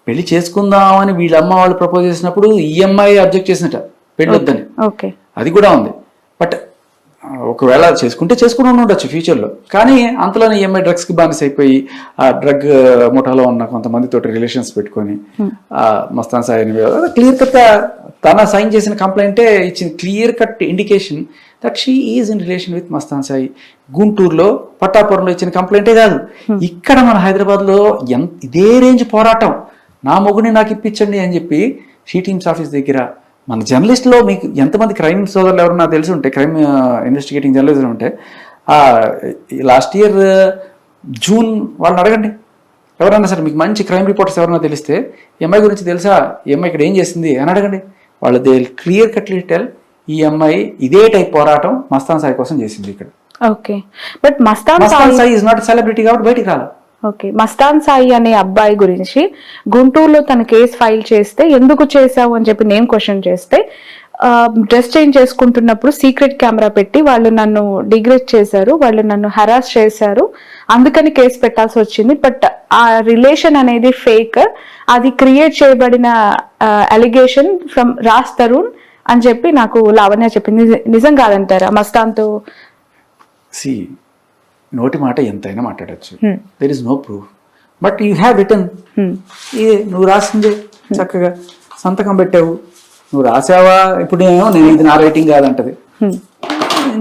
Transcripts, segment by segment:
పెళ్లి చేసుకుందామని వీళ్ళ అమ్మ వాళ్ళు ప్రపోజ్ చేసినప్పుడు ఈఎంఐ అబ్జెక్ట్ చేసినట్ట పెళ్లి వద్దని. ఓకే, అది కూడా ఉంది. బట్ ఒకవేళ చేసుకుని ఉండొచ్చు ఫ్యూచర్లో. కానీ అంతలోనే ఈఎంఐ డ్రగ్స్కి బానిస అయిపోయి ఆ డ్రగ్ ముఠాలో ఉన్న కొంతమందితో రిలేషన్స్ పెట్టుకొని మస్తాన్ సాయి క్లియర్ కట్ తన సైన్ చేసిన కంప్లైంటే ఇచ్చింది, clear cut indication that she is in relation with Mastan Sai. గుంటూరులో పట్టాపురంలో ఇచ్చిన కంప్లైంటే కాదు, ఇక్కడ మన హైదరాబాద్లో ఇదే రేంజ్ పోరాటం, నా మొగుడిని నాకు ఇప్పించండి అని చెప్పి షీటీమ్స్ ఆఫీస్ దగ్గర. మన జర్నలిస్ట్లో మీకు ఎంతమంది క్రైమ్ సోదరులు ఎవరన్నా తెలిసి ఉంటే, క్రైమ్ ఇన్వెస్టిగేటింగ్ జర్నలిజం ఉంటే, లాస్ట్ ఇయర్ జూన్ వాళ్ళని అడగండి ఎవరన్నా సరే, మీకు మంచి క్రైమ్ రిపోర్టర్స్ ఎవరన్నా తెలిస్తే ఈ అమ్మాయి గురించి తెలుసా, ఈ అమ్మాయి ఇక్కడ ఏం చేసింది అని అడగండి. వాళ్ళు దే క్లియర్ కట్లీ టెల్ ఈ అమ్మాయి ఇదే టైప్ పోరాటం మస్తాన్ సాయి కోసం చేసింది ఇక్కడ. Okay, but Mastan Sai is not celebrity కాబట్టి బయటికి రాలి. ఓకే, మస్తాన్ సాయి అనే అబ్బాయి గురించి గుంటూరులో తన కేసు ఫైల్ చేస్తే ఎందుకు చేశావు అని చెప్పి నేను క్వశ్చన్ చేస్తే, డ్రెస్ చేంజ్ చేసుకుంటున్నప్పుడు సీక్రెట్ కెమెరా పెట్టి వాళ్ళు నన్ను డిగ్రేడ్ చేశారు, వాళ్ళు నన్ను హరాస్ చేశారు, అందుకని కేసు పెట్టాల్సి వచ్చింది. బట్ ఆ రిలేషన్ అనేది ఫేక్, అది క్రియేట్ చేయబడిన అలిగేషన్ ఫ్రమ్ రాజ్ తరుణ్ అని చెప్పి నాకు లావణ్య చెప్పింది. నిజం కాదంటారా మస్తాన్తో? నోటి మాట ఎంతైనా మాట్లాడచ్చు, there is no proof, but you have return. నువ్వు రాసిందే చక్కగా సంతకం పెట్టావు, నువ్వు రాసావా, ఇప్పుడు నేను ఇది నా రైటింగ్ కాదంటది,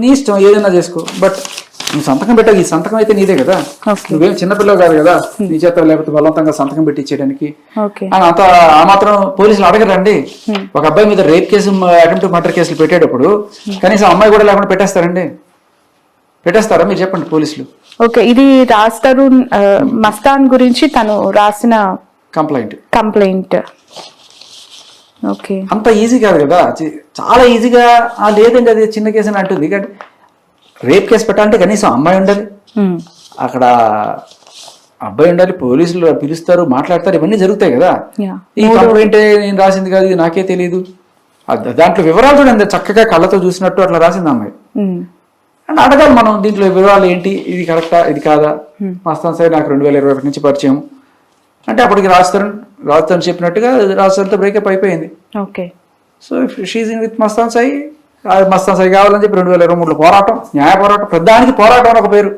నీ ఇష్టం ఏదైనా చేసుకో, బట్ నువ్వు సంతకం పెట్టావు, ఈ సంతకం అయితే నీదే కదా, నువ్వేం చిన్నపిల్లవు కాదు కదా నీ చేత లేకపోతే బలవంతంగా సంతకం పెట్టించేయడానికి. అంత ఆ మాత్రం పోలీసులు అడగరండి. ఒక అబ్బాయి మీద రేప్ కేసు, అటెంప్ట్ మర్డర్ కేసులు పెట్టేటప్పుడు కనీసం అమ్మాయి కూడా లేకుండా పెట్టేస్తారండి? పెట్టేస్తారా మీరు చెప్పండి పోలీసులు? ఓకే, ఇది రాజ్ తరుణ్ మస్తాన్ గురించి తను రాసిన కంప్లైంట్. ఓకే, అంత ఈజీ కాదు కదా, చాలా ఈజీగా లేదండి అది చిన్న కేసు అని అంటుంది. కానీ రేప్ కేసు పెట్టాలంటే కనీసం అమ్మాయి ఉండాలి, అక్కడ అబ్బాయి ఉండాలి, పోలీసులు పిలుస్తారు, మాట్లాడతారు, ఇవన్నీ జరుగుతాయి కదా. ఈ కంప్లైంట్ నేను రాసింది కాదు, ఇది నాకే తెలియదు, దాంట్లో వివరాలు చూడండి చక్కగా కళ్ళతో చూసినట్టు అట్లా రాసింది అమ్మాయి. అండ్ అడగాలి మనం దీంట్లో వివరాలు ఏంటి, ఇది కరెక్టా ఇది కాదా, మస్తాన్ సాయి నాకు 2021 నుంచి పరిచయం అంటే అప్పటికి రాజస్థాన్ చెప్పినట్టుగా రాజస్థాన్తో బ్రేకప్ అయిపోయింది. Okay, so if she's in with Mastan Sai, Mastan Sai కావాలని చెప్పి 2023లో పోరాటం, న్యాయ పోరాటం, ప్రధానికి పోరాటం అని ఒక పేరు.